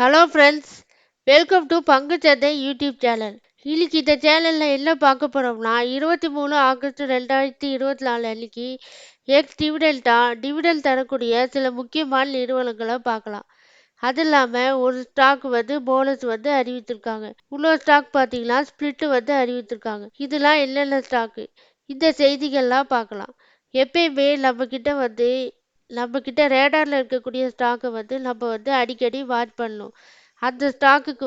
Hello friends, welcome to பங்குச்சந்தை YouTube channel. இன்னைக்கு இந்த சேனலில் என்ன பார்க்க போகிறோம்னா 23 ஆகஸ்ட் 2024 அன்னைக்கு எக்ஸ் டிவிடெண்ட் தரக்கூடிய சில முக்கியமான நிறுவனங்களை பார்க்கலாம். அது இல்லாமல் ஒரு ஸ்டாக் போனஸ் அறிவித்திருக்காங்க. இன்னொரு ஸ்டாக் பார்த்தீங்கன்னா ஸ்பிளிட் அறிவித்திருக்காங்க. இதெல்லாம் என்னென்ன ஸ்டாக்கு, இந்த செய்திகள்லாம் பார்க்கலாம். எப்பயுமே நம்ம கிட்ட ரேடாரில் இருக்கக்கூடிய ஸ்டாக்கை நம்ம அடிக்கடி வாட்ச் பண்ணணும். அந்த ஸ்டாக்குக்கு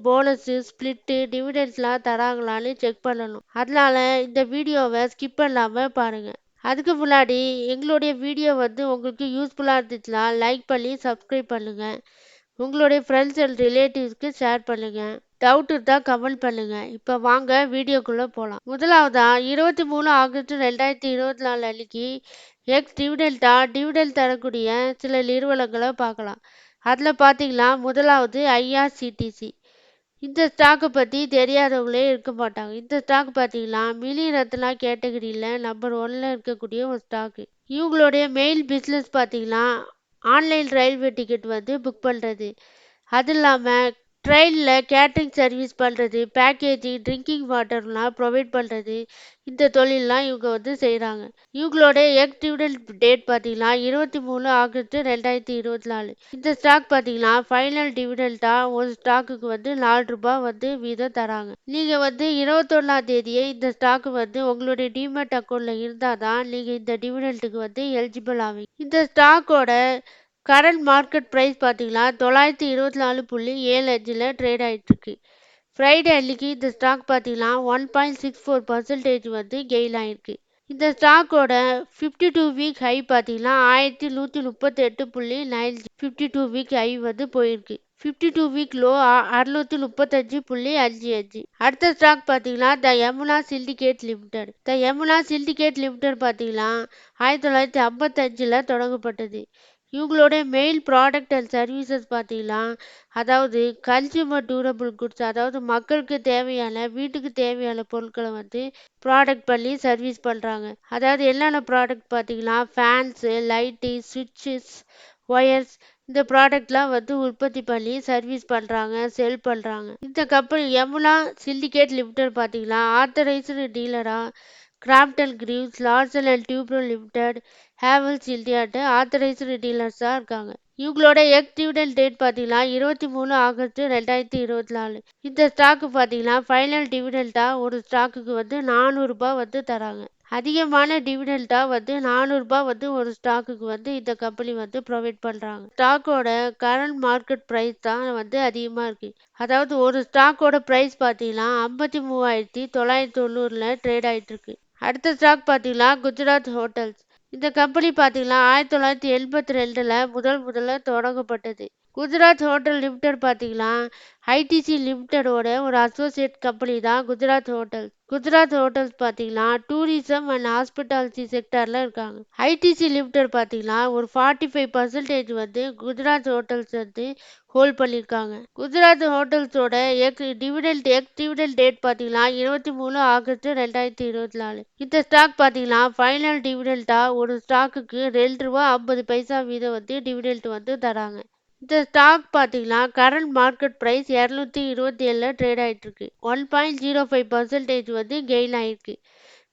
போனஸு, ஸ்பிளிட்டு, டிவிடெண்ட்ஸ்லாம் தராங்களான்னு செக் பண்ணணும். அதனால இந்த வீடியோவை ஸ்கிப் பண்ணாமல் பாருங்கள். அதுக்கு முன்னாடி எங்களுடைய வீடியோ உங்களுக்கு யூஸ்ஃபுல்லாக இருந்துச்சுன்னா லைக் பண்ணி சப்ஸ்கிரைப் பண்ணுங்கள். உங்களுடைய ஃப்ரெண்ட்ஸ் அண்ட் ரிலேட்டிவ்ஸ்க்கு ஷேர் பண்ணுங்கள். டவுட் இருந்தால் கமெண்ட் பண்ணுங்கள். இப்போ வாங்க வீடியோக்குள்ளே போகலாம். முதலாவதா 23 ஆகஸ்ட் 2024 அன்னைக்கு எக்ஸ் டிவிடெண்ட் தரக்கூடிய சில நிறுவனங்களை பார்க்கலாம். அதில் பார்த்தீங்கன்னா முதலாவது ஐஆர்சிடிசி. இந்த ஸ்டாக்கை பற்றி தெரியாதவங்களே இருக்க மாட்டாங்க. இந்த ஸ்டாக் பார்த்தீங்கன்னா மினி ரத்னா கேட்டகரியில் நம்பர் 1ல் இருக்கக்கூடிய ஒரு ஸ்டாக்கு. இவங்களுடைய மெயின் பிஸ்னஸ் பார்த்தீங்கன்னா ஆன்லைன் ரயில்வே டிக்கெட் புக் பண்ணுறது. அது இல்லாமல் ட்ரெயினில் கேட்ரிங் சர்வீஸ் பண்ணுறது, பேக்கேஜிங், ட்ரிங்கிங் வாட்டர்லாம் ப்ரொவைட் பண்ணுறது, இந்த தொழிலெலாம் இவங்க செய்கிறாங்க. இவங்களோட எக்ஸ் டிவிடெண்ட் டேட் பார்த்தீங்கன்னா 23 ஆகஸ்ட் 2024. இந்த ஸ்டாக் பார்த்தீங்கன்னா ஃபைனல் டிவிடெண்ட்டாக ஒரு ஸ்டாக்குக்கு ₹4 வீதம் தராங்க. நீங்கள் 21ஆம் தேதியே இந்த ஸ்டாக்கு உங்களுடைய டிமெட் அக்கௌண்ட்டில் இருந்தால் தான் நீங்கள் இந்த டிவிடெண்ட்டுக்கு எலிஜிபிள் ஆவீங்க. இந்த ஸ்டாக்கோட கரண்ட் மார்க்கெட் ப்ரைஸ் பார்த்தீங்கன்னா 924.75 ட்ரேட் ஆகிட்டுருக்கு. ஃப்ரைடே அன்னைக்கு இந்த ஸ்டாக் பார்த்தீங்கன்னா 1.64% கெயின் ஆகிருக்கு. இந்த ஸ்டாக்கோட 52 வீக் ஹை பார்த்தீங்கன்னா 1138.90. 52 வீக் ஹை போயிருக்கு. 52 வீக் லோ 635.55. அடுத்த ஸ்டாக் பார்த்தீங்கன்னா த யமுனா சிண்டிகேட் லிமிடெட். த யமுனா சிண்டிகேட் லிமிடெட் பார்த்தீங்கன்னா 1955 தொடங்கப்பட்டது. இவங்களுடைய மெயின் ப்ராடக்ட் அண்ட் சர்வீசஸ் பார்த்தீங்கன்னா அதாவது கன்சியூமர் டியூரபிள் குட்ஸ், அதாவது மக்களுக்கு தேவையான வீட்டுக்கு தேவையான பொருட்களை ப்ராடக்ட் பண்ணி சர்வீஸ் பண்ணுறாங்க. அதாவது என்னென்ன ப்ராடக்ட் பார்த்தீங்கன்னா ஃபேன்ஸு, லைட்டு, சுவிட்சஸ், ஒயர்ஸ், இந்த ப்ராடக்ட்லாம் உற்பத்தி பண்ணி சர்வீஸ் பண்ணுறாங்க, செல் பண்ணுறாங்க. இந்த கம்பெனி யமுனா சிண்டிகேட் லிமிடெட் பார்த்தீங்கன்னா ஆத்தரைஸ்டு டீலராக Crompton Greaves, Larsen and Toubro limited, Havells இந்தியாட்ட ஆத்தரைஸ்டு டீலர்ஸாக இருக்காங்க. இவங்களோட எக்ஸ் டிவிடெண்ட் டேட் பார்த்தீங்கன்னா 23 ஆகஸ்ட் 2024. இந்த ஸ்டாக்கு பார்த்தீங்கன்னா ஃபைனல் டிவிடெண்ட்டாக ஒரு ஸ்டாக்குக்கு ₹400 தராங்க. அதிகமான டிவிடெண்ட்டாக ₹400 ஒரு ஸ்டாக்குக்கு இந்த கம்பெனி ப்ரொவைட் பண்ணுறாங்க. ஸ்டாக்கோட கரண்ட் மார்க்கெட் ப்ரைஸ் தான் அதிகமாக இருக்குது. அதாவது ஒரு ஸ்டாக்கோட ப்ரைஸ் பார்த்தீங்கன்னா 53,990 ட்ரேட் ஆகிட்டு இருக்கு. அடுத்த ஸ்டாக் பார்த்தீங்கன்னா குஜராத் ஹோட்டல்ஸ். இந்த கம்பெனி பார்த்தீங்கன்னா 1982 முதல்ல தொடங்கப்பட்டது. குஜராத் ஹோட்டல் லிமிடெட் பார்த்தீங்கன்னா ஐடிசி லிமிடெடோட ஒரு அசோசியேட் கம்பெனி தான் குஜராத் ஹோட்டல்ஸ். குஜராத் ஹோட்டல்ஸ் பார்த்தீங்கன்னா டூரிசம் அண்ட் ஹாஸ்பிட்டாலிட்டி செக்டரில் இருக்காங்க. ஐடிசி லிமிடெட் பார்த்தீங்கன்னா ஒரு 45% குஜராத் ஹோட்டல்ஸ் ஹோல்ட் பண்ணியிருக்காங்க. குஜராத் ஹோட்டல்ஸோட எக்ஸ் டிவிடெண்ட் டேட் பார்த்தீங்கன்னா 23 ஆகஸ்ட் 2024. இந்த ஸ்டாக் பார்த்தீங்கன்னா ஃபைனல் டிவிடெண்ட்டாக ஒரு ஸ்டாக்குக்கு ₹2.50 வீதம் டிவிடெண்ட் தராங்க. இந்த ஸ்டாக் பார்த்தீங்கன்னா கரண்ட் மார்க்கெட் ப்ரைஸ் 227 ட்ரேட் ஆகிட்டு இருக்கு. 1.05% கெயின் ஆகிருக்கு.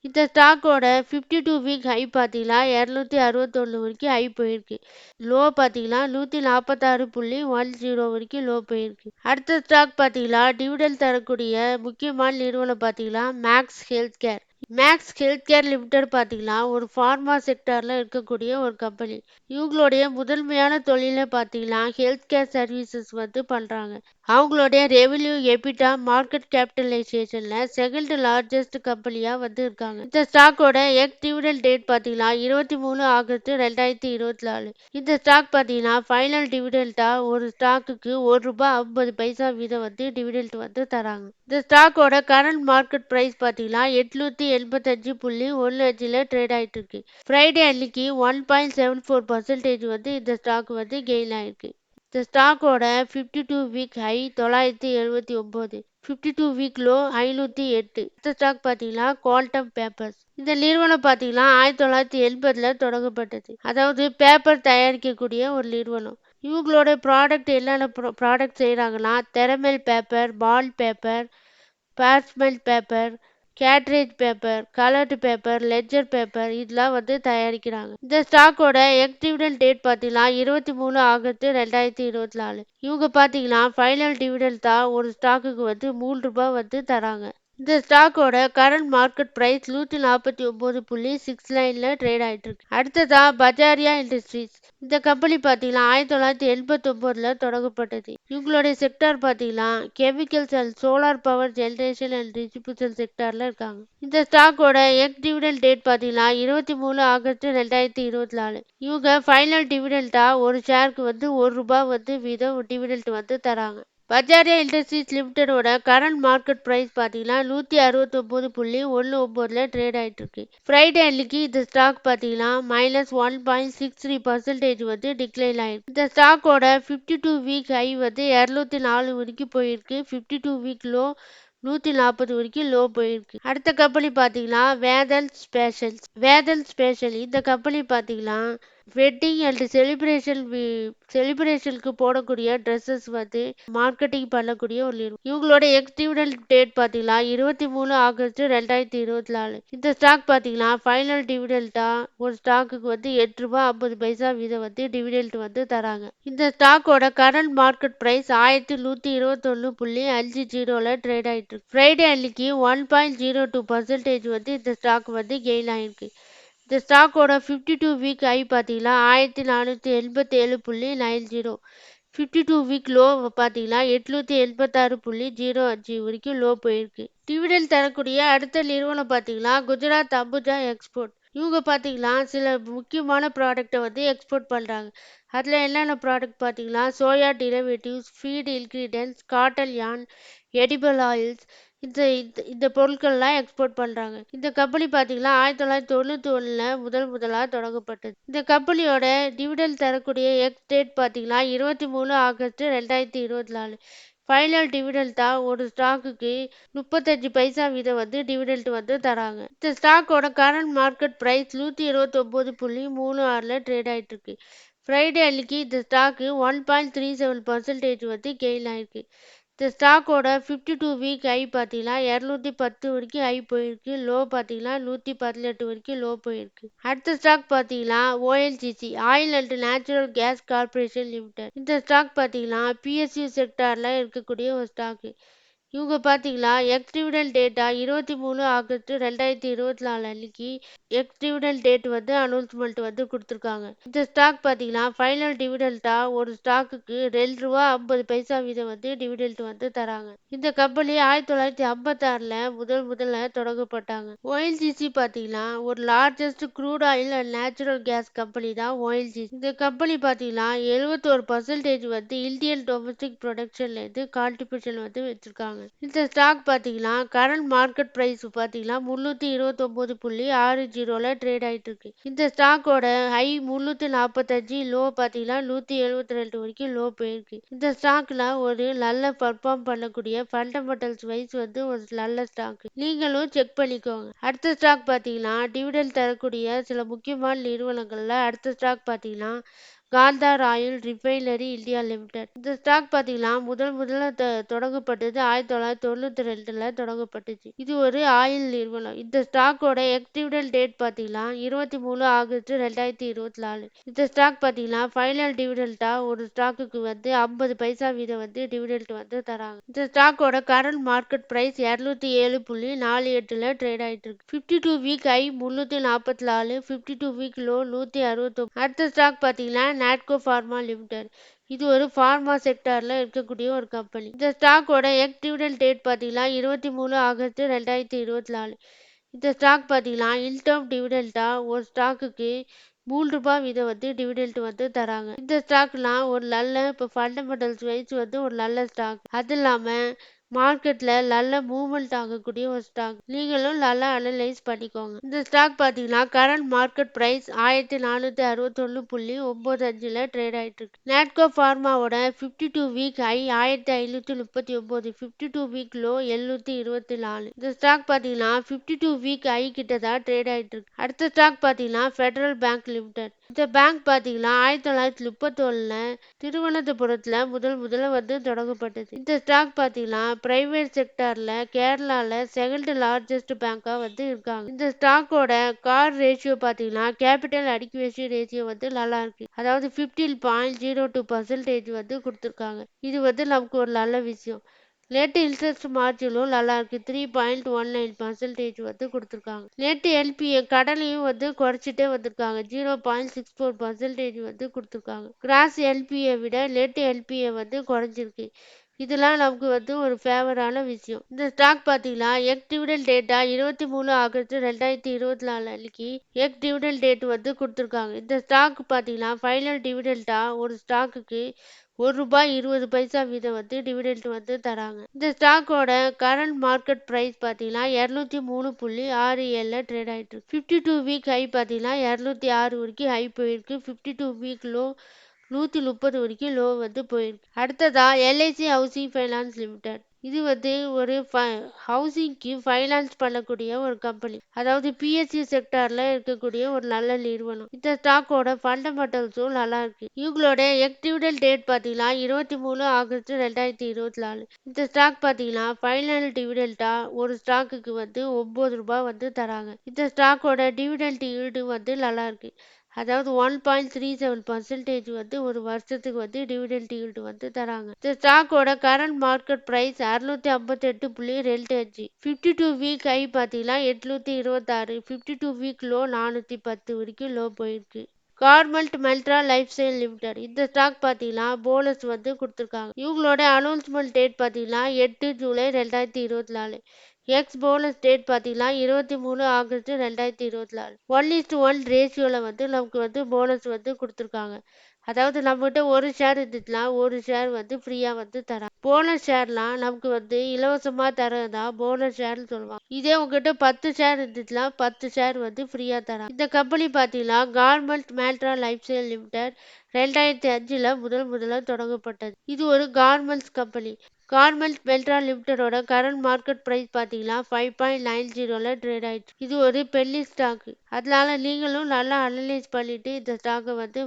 இந்த ஸ்டாக்கோட 52 வீக் ஹை பார்த்தீங்கன்னா 261 வரைக்கும் ஹை போயிருக்கு. லோ பார்த்தீங்கன்னா 146.10 வரைக்கும் லோ போயிருக்கு. அடுத்த ஸ்டாக் பார்த்தீங்கன்னா டிவிடெண்ட் தரக்கூடிய முக்கியமான நிறுவனம் பார்த்தீங்கன்னா Max Health Care. Max Health Care Limited பார்த்தீங்கன்னா ஒரு ஃபார்மா செக்டரில் இருக்கக்கூடிய ஒரு கம்பெனி. இவங்களுடைய முதன்மையான தொழிலை பார்த்தீங்கன்னா ஹெல்த் கேர் சர்வீசஸ் பண்ணுறாங்க. அவங்களுடைய ரெவென்யூ, எபிட்டா, மார்க்கெட் கேபிட்டலைசேஷனில் செகண்ட் லார்ஜஸ்ட் கம்பெனியாக இருக்காங்க. இந்த ஸ்டாக்கோட எக்ஸ் டிவிடெண்ட் டேட் பார்த்தீங்கன்னா 23 ஆகஸ்ட் 2024. இந்த ஸ்டாக் பார்த்தீங்கன்னா ஃபைனல் டிவிடெண்ட்டாக ஒரு ஸ்டாக்குக்கு ₹1.50 வீதம் டிவிடெண்ட் தராங்க. இந்த ஸ்டாக்கோட கரண்ட் மார்க்கெட் ப்ரைஸ் பார்த்தீங்கன்னா 885.15 ட்ரேட் ஆகிட்டு இருக்கு. ஃப்ரைடே அன்னைக்கு 1.74% இந்த ஸ்டாக் கெயின் ஆயிருக்கு. இந்த ஸ்டாக்கோட 52 வீக் ஹை 979, 52 வீக் லோ 508. இந்த ஸ்டாக் பார்த்தீங்கன்னா குவாண்டம் பேப்பர்ஸ். இந்த நிறுவனம் பார்த்தீங்கன்னா 1980 தொடங்கப்பட்டது. அதாவது பேப்பர் தயாரிக்கக்கூடிய ஒரு நிறுவனம். இவங்களோட ப்ராடக்ட் என்னென்ன ப்ராடக்ட் செய்கிறாங்கன்னா thermal paper, ball paper, parchment paper, cartridge paper, coloured paper, ledger paper இதெல்லாம் தயாரிக்கிறாங்க. இந்த ஸ்டாக்கோட எக்ஸ் டிவிடெண்ட் டேட் பார்த்தீங்கன்னா 23 ஆகஸ்ட் 2024. இவங்க பார்த்தீங்கன்னா ஃபைனல் டிவிடெண்ட் தான் ஒரு ஸ்டாக்குக்கு ₹3 தராங்க. இந்த ஸ்டாக்கோட கரண்ட் மார்க்கெட் பிரைஸ் 149.69ல ட்ரேட் ஆயிட்டு இருக்கு. அடுத்ததா பஜாரியா இண்டஸ்ட்ரீஸ். இந்த கம்பெனி பார்த்தீங்கன்னா 1989ல தொடங்கப்பட்டது. இவங்களுடைய செக்டார் பார்த்தீங்கன்னா chemicals and solar power generation and distribution செக்டார்ல இருக்காங்க. இந்த ஸ்டாக்கோட எக்ஸ் டிவிடெண்ட் டேட் பார்த்தீங்கன்னா 23 ஆகஸ்ட் 2024. இவங்க ஃபைனல் டிவிடெண்டா ஒரு ஷேருக்கு ₹1 வீதம் டிவிடெண்ட் தராங்க. Bajaria industries லிமிடெடோட current market price பார்த்தீங்கன்னா 169.19ல ட்ரேட் ஆயிட்டு இருக்கு. ஃப்ரைடே அன்னைக்கு இந்த ஸ்டாக் பார்த்தீங்கன்னா -1.63% டிக்ளைன் ஆயிருக்கு. இந்த ஸ்டாக்கோட 52 வீக் ஹை 204 வரைக்கும் போயிருக்கு. 52 வீக் லோ 140 வரைக்கும் லோ போயிருக்கு. அடுத்த கம்பெனி பார்த்தீங்கன்னா வேதல் ஸ்பேஷல். இந்த கம்பெனி பார்த்தீங்கன்னா வெட்டிங் அண்ட் செலிப்ரேஷனுக்கு போடக்கூடிய ட்ரெஸ்ஸஸ் மார்க்கெட்டிங் பண்ணக்கூடிய ஒரு நிறுவனம். இவங்களோட எக்ஸ் டிவிடெண்ட் டேட் பார்த்தீங்கன்னா 23 ஆகஸ்ட் 2024. இந்த ஸ்டாக் பார்த்தீங்கன்னா ஃபைனல் டிவிடெண்டா ஒரு ஸ்டாக்குக்கு ₹8.50 வீதம் டிவிடெண்ட் தராங்க. இந்த ஸ்டாக்கோட கரண்ட் மார்க்கெட் பிரைஸ் 1121.50ல ட்ரேட் ஆயிட்டு இருக்கு. ஃப்ரைடே அன்னைக்கு 1.02% இந்த ஸ்டாக் கெயின் ஆயிருக்கு. இந்த ஸ்டாக்கோட 52 வீக் ஹை பார்த்தீங்கன்னா 1487.90. 52 வீக் லோ பார்த்தீங்கன்னா 886.05 வரைக்கும் லோ போயிருக்கு. டிவிடெண்ட் தரக்கூடிய அடுத்த நிறுவனம் பார்த்தீங்கன்னா குஜராத் அம்புஜா எக்ஸ்போர்ட். இவங்க பார்த்தீங்கன்னா சில முக்கியமான ப்ராடக்டை எக்ஸ்போர்ட் பண்ணுறாங்க. அதில் என்னென்ன ப்ராடக்ட் பார்த்தீங்கன்னா soya derivatives, feed ingredients, cotton yarn, edible oils இந்த இந்த பொருட்கள்லாம் எக்ஸ்போர்ட் பண்ணுறாங்க. இந்த கம்பெனி பார்த்தீங்கன்னா 1991ல் முதலாக தொடங்கப்பட்டது. இந்த கம்பெனியோட டிவிடெண்ட் தரக்கூடிய எக்ஸ் டேட் பார்த்தீங்கன்னா 23 ஆகஸ்ட் 2024. ஃபைனல் டிவிடெண்ட் தான் ஒரு ஸ்டாக்குக்கு 35 வீதம் டிவிடெண்ட் தராங்க. இந்த ஸ்டாக்கோட கரண்ட் மார்க்கெட் பிரைஸ் 129.36ல ட்ரேட் ஆயிட்டு இருக்கு. ஃப்ரைடே அன்னைக்கு இந்த ஸ்டாக்கு 1.37% கெயின் ஆயிருக்கு. இந்த ஸ்டாக்கோட 52 வீக் ஹை பார்த்தீங்கன்னா 210 வரைக்கும் ஹை போயிருக்கு. லோ பார்த்தீங்கன்னா 118 வரைக்கும் லோ போயிருக்கு. அடுத்த ஸ்டாக் பார்த்தீங்கன்னா ONGC oil and natural case corporation limited. இந்த ஸ்டாக் பார்த்தீங்கன்னா பிஎஸ்யூ செக்டார்ல இருக்கக்கூடிய ஒரு ஸ்டாக்கு. இவங்க பார்த்தீங்கன்னா எக்ஸ் டிவிடெண்ட் டேட்டா 23 ஆகஸ்ட் 2024 அன்னைக்கு எக்ஸ் டிவிடெண்ட் டேட் அனௌன்ஸ்மெண்ட் கொடுத்துருக்காங்க. இந்த ஸ்டாக் பார்த்தீங்கன்னா ஃபைனல் டிவிடெண்டா ஒரு ஸ்டாக்குக்கு ₹2.50 வீதம் டிவிடெண்ட் தராங்க. இந்த கம்பெனி 1956ல முதல்ல தொடங்கப்பட்டாங்க. ஓஎன்ஜிசி பார்த்தீங்கன்னா ஒரு largest crude oil and natural gas company தான் ஓஎன்ஜிசி. இந்த கம்பெனி பார்த்தீங்கன்னா 71% இந்தியன் டொமஸ்டிக் ப்ரொடக்ஷன்ல இருந்து கான்ட்ரிபியூஷன் வச்சிருக்காங்க. இந்த ஸ்டாக் பார்த்தீங்கன்னா கரண்ட் மார்க்கெட் பிரைஸ் பார்த்தீங்கன்னா 329.60ல ட்ரேட் ஆயிட்டு இருக்கு. இந்த ஸ்டாக்கோட ஹை 345, லோ பார்த்தீங்கன்னா 172 வரைக்கும் லோ போயிருக்கு. இந்த ஸ்டாக்ல ஒரு நல்ல பர்ஃபார்ம் பண்ணக்கூடிய ஃபண்டமெண்டல்ஸ் வைஸ் ஒரு நல்ல ஸ்டாக். நீங்களும் செக் பண்ணிக்கோங்க. அடுத்த ஸ்டாக் பார்த்தீங்கன்னா டிவிடெண்ட் தரக்கூடிய சில முக்கியமான நிறுவனங்கள்ல அடுத்த ஸ்டாக் பார்த்தீங்கன்னா Kantara oil refinery India limited. இந்த ஸ்டாக் பார்த்தீங்கன்னா முதல்ல தொடங்கப்பட்டது 1992ல தொடங்கப்பட்டுச்சு. இது ஒரு ஆயில் நிறுவனம். இந்த ஸ்டாக்கோட எக்ஸ் டிவிடெண்ட் டேட் பார்த்தீங்கன்னா 23 ஆகஸ்ட் 2024. இந்த ஸ்டாக் பார்த்தீங்கன்னா ஃபைனல் டிவிடெண்டா ஒரு ஸ்டாக்குக்கு 50 வீதம் டிவிடெண்ட் தராங்க. இந்த ஸ்டாக்கோட கரண்ட் மார்க்கெட் பிரைஸ் 207.48ல ட்ரேட் ஆயிட்டு இருக்கு. 52 வீக் ஹை 344, 52 வீக் லோ 169. அடுத்த ஸ்டாக் பார்த்தீங்கன்னா நாட்கோ ஃபார்மா லிமிடெட். இது ஒரு ஃபார்மா செக்டார்ல இருக்கக்கூடிய ஒரு கம்பெனி. இந்த ஸ்டாக்கோட எக்ஸ் டிவிடெண்ட் டேட் பார்த்தீங்கன்னா 23 ஆகஸ்ட் 2024. இந்த ஸ்டாக் பார்த்தீங்கன்னா இன்டர்ம் டிவிடெண்டா ஒரு ஸ்டாக்குக்கு ₹3 வீதம் டிவிடெண்ட் தராங்க. இந்த ஸ்டாக்லாம் ஒரு நல்ல இப்போ ஃபண்டமெண்டல்ஸ் வைஸ் ஒரு நல்ல ஸ்டாக். அது இல்லாமல் மார்க்கெட்ல நல்ல மூவ்மெண்ட் ஆகக்கூடிய ஒரு ஸ்டாக். நீங்களும் நல்லா அனலைஸ் பண்ணிக்கோங்க. இந்த ஸ்டாக் பார்த்தீங்கன்னா கரண்ட் மார்க்கெட் பிரைஸ் 1441.95ல ட்ரேட் ஆயிட்டு இருக்கு. நாட்கோ ஃபார்மாவோட 52 வீக் ஹை 1539, 52 வீக் லோ 724. இந்த ஸ்டாக் பார்த்தீங்கன்னா 52 வீக் ஹை கிட்ட தான் ட்ரேட் ஆயிட்டு இருக்கு. அடுத்த ஸ்டாக் பார்த்தீங்கன்னா ஃபெடரல் பேங்க் லிமிடெட். இந்த பேங்க் பார்த்தீங்கன்னா 1931 திருவனந்தபுரத்தில் முதல்ல வந்து தொடங்கப்பட்டது. இந்த ஸ்டாக் பார்த்தீங்கன்னா பிரைவேட் செக்டாரில் கேரளாவில் செகண்ட் லார்ஜஸ்ட் பேங்காக வந்து இருக்காங்க. இந்த ஸ்டாக்கோட கார் ரேஷியோ பார்த்தீங்கன்னா கேபிட்டல் அடிக்குவேசி ரேஷியோ வந்து நல்லா இருக்கு. அதாவது 15.02% வந்து கொடுத்துருக்காங்க. இது வந்து நமக்கு ஒரு நல்ல விஷயம். நேற்று இன்ட்ரெஸ்ட் மார்ஜினும் நல்லா இருக்கு. 3.19% வந்து கொடுத்துருக்காங்க. நேற்று எல்பிஏ கடனையும் வந்து குறைச்சிட்டே வந்திருக்காங்க. 0.64% வந்து கொடுத்துருக்காங்க. கிராஸ் எல்பிஏ விட நேற்று எல்பிஏ வந்து குறைஞ்சிருக்கு. இதெல்லாம் நமக்கு வந்து ஒரு ஃபேவரான விஷயம். இந்த ஸ்டாக் பார்த்தீங்கன்னா எக் டிவிடெண்ட் டேட்டா 23 ஆகஸ்ட் 2024 அன்னைக்கு எக் டிவிடெண்ட் டேட் வந்து கொடுத்துருக்காங்க. இந்த ஸ்டாக் பார்த்தீங்கன்னா ஃபைனல் டிவிடெண்டா ஒரு ஸ்டாக்குக்கு ₹1.20 வீதம் வந்து டிவிடெண்ட் வந்து தராங்க. இந்த ஸ்டாக்கோட கரண்ட் மார்க்கெட் பிரைஸ் பார்த்தீங்கன்னா 203.67 ட்ரேட் ஆயிட்டு இருக்கு. 52 வீக் ஹை பார்த்தீங்கன்னா 206 வரைக்கும் ஹை போயிருக்கு. 52 வீக் லோ 130 வரைக்கும் லோ வந்து போயிருக்கு. அடுத்ததா எல்ஐசி ஹவுசிங் ஃபைனான்ஸ் லிமிடெட். இது வந்து ஒரு ஹவுசிங்க்கு ஃபைனான்ஸ் பண்ணக்கூடிய ஒரு கம்பெனி. அதாவது பிஎஸ்சி செக்டார்ல இருக்கக்கூடிய ஒரு நல்ல நிறுவனம். இந்த ஸ்டாக்கோட ஃபண்டமெண்டல்ஸும் நல்லா இருக்கு. இவங்களோட எக்டிவிடல் டேட் பார்த்தீங்கன்னா 23 ஆகஸ்ட் 2024. இந்த ஸ்டாக் பார்த்தீங்கன்னா ஃபைனல் டிவிடெண்டா ஒரு ஸ்டாக்குக்கு வந்து ₹9 வந்து தராங்க. இந்த ஸ்டாக்கோட டிவிடெண்ட் ஈல்டு வந்து நல்லா இருக்கு. அதாவது 1.37% வந்து ஒரு வருஷத்துக்கு வந்து டிவிடெண்ட் ஈல்டு வந்து தராங்க. இந்த ஸ்டாக்கோட current market price 658.25. 52 week high பார்த்தீங்கன்னா 826. 52 வீக் லோ 410 வரைக்கும் லோ போயிருக்கு. Garment Mantra lifestyle limited. இந்த ஸ்டாக் பார்த்தீங்கன்னா போனஸ் வந்து கொடுத்துருக்காங்க. இவங்களோட அனௌன்ஸ்மெண்ட் டேட் பார்த்தீங்கன்னா 8 ஜூலை 2024. எக்ஸ் போனஸ் டேட் பார்த்தீங்கன்னா 23 ஆகஸ்ட் 2024. 1:1 ரேஷியோவில் வந்து நமக்கு வந்து போனஸ் வந்து கொடுத்துருக்காங்க. அதாவது நம்மகிட்ட ஒரு ஷேர் இருந்துச்சுன்னா ஒரு ஷேர் வந்து ஃப்ரீயாக வந்து தராங்க. போனஸ் ஷேர்லாம் நமக்கு வந்து இலவசமாக தரதா போனஸ் ஷேர்னு சொல்லுவாங்க. இதே உங்ககிட்ட 10 ஷேர் இருந்துச்சுன்னா 10 ஷேர் வந்து ஃப்ரீயாக தராங்க. இந்த கம்பெனி பார்த்தீங்கன்னா garment Mantra lifestyle limited 2005 முதல்ல தொடங்கப்பட்டது. இது ஒரு கார்மெண்ட்ஸ் கம்பெனி. கார்மெண்ட் மெல்ட்ரா லிமிடெடோட கரண்ட் மார்க்கெட் பிரைஸ் பார்த்தீங்கன்னா 5.90 ட்ரேட் ஆயிடுச்சு. இது ஒரு பெல்லி ஸ்டாக். அதனால நீங்களும் நல்லா அனலைஸ் பண்ணிட்டு இந்த ஸ்டாக்கை வந்து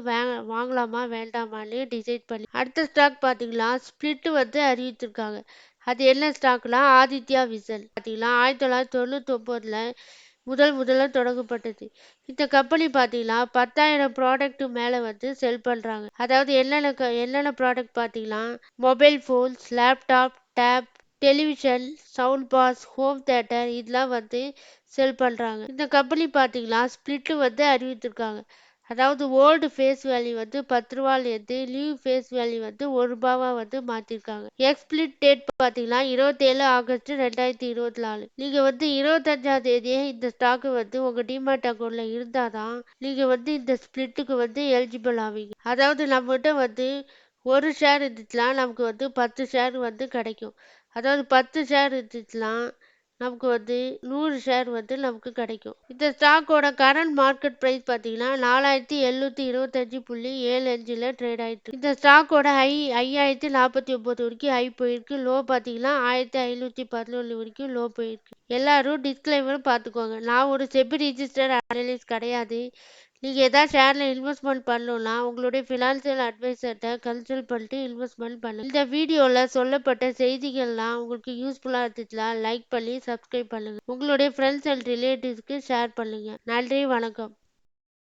வாங்கலாமா வேண்டாமான்னு டிசைட் பண்ணி. அடுத்த ஸ்டாக் பார்த்தீங்கன்னா ஸ்பிளிட் வந்து அறிவிச்சிருக்காங்க. அது என்ன ஸ்டாக்னா ஆதித்யா விசல் பார்த்தீங்கன்னா 1999 முதல்ல தொடங்கப்பட்டது. இந்த கம்பெனி பார்த்தீங்கன்னா 10,000 ப்ராடக்ட் மேலே வந்து செல் பண்ணுறாங்க. அதாவது என்னென்ன ப்ராடக்ட் பார்த்தீங்கன்னா mobile phones, laptop, tab, television, sound bars, home theatre இதெல்லாம் வந்து செல் பண்ணுறாங்க. இந்த கம்பெனி பார்த்தீங்கன்னா ஸ்பிளிட் வந்து அறிவித்திருக்காங்க. அதாவது ஓல்டு ஃபேஸ் வேல்யூ வந்து ₹10 நியூ ஃபேஸ் வேல்யூ வந்து ₹1 வந்து மாற்றிருக்காங்க. எக்ஸ்பிளிட் டேட் பார்த்தீங்கன்னா 27 ஆகஸ்ட் 2024. நீங்கள் வந்து 25ஆம் தேதியே இந்த ஸ்டாக்கு வந்து உங்கள் டிமேட் அக்கௌண்ட்டில் இருந்தால் தான் நீங்கள் வந்து இந்த ஸ்பிளிட்டுக்கு வந்து எலிஜிபிள் ஆவீங்க. அதாவது நம்மகிட்ட வந்து ஒரு ஷேர் இருந்துச்சுன்னா நமக்கு வந்து 10 ஷேர் வந்து கிடைக்கும். அதாவது 10 ஷேர் இருந்துச்சுன்னா நமக்கு வந்து 100 ஷேர் வந்து நமக்கு கிடைக்கும். இந்த ஸ்டாக்கோட கரண்ட் மார்க்கெட் பிரைஸ் பார்த்தீங்கன்னா 4725.75 ட்ரேட் ஆயிட்டு. இந்த ஸ்டாக்கோட 5049 வரைக்கும் ஹை போயிருக்கு. லோ பார்த்தீங்கன்னா 1511 வரைக்கும் லோ போயிருக்கு. எல்லாரும் டிஸ்க்ளைமர் பார்த்துக்கோங்க. நான் ஒரு செபி ரிஜிஸ்டர் அனலிஸ்ட் கிடையாது. நீங்கள் எதாவது ஷேரில் இன்வெஸ்ட்மெண்ட் பண்ணணும்னா உங்களுடைய ஃபினான்ஷியல் அட்வைசர்கிட்ட கன்சல்ட் பண்ணிட்டு இன்வெஸ்ட்மெண்ட் பண்ணுங்கள். இந்த வீடியோவில் சொல்லப்பட்ட செய்திகள்லாம் உங்களுக்கு யூஸ்ஃபுல்லாக இருந்துச்சுன்னா லைக் பண்ணி சப்ஸ்கிரைப் பண்ணுங்கள். உங்களுடைய ஃப்ரெண்ட்ஸ் அண்ட் ரிலேட்டிவ்ஸ்க்கு ஷேர் பண்ணுங்கள். நன்றி, வணக்கம்.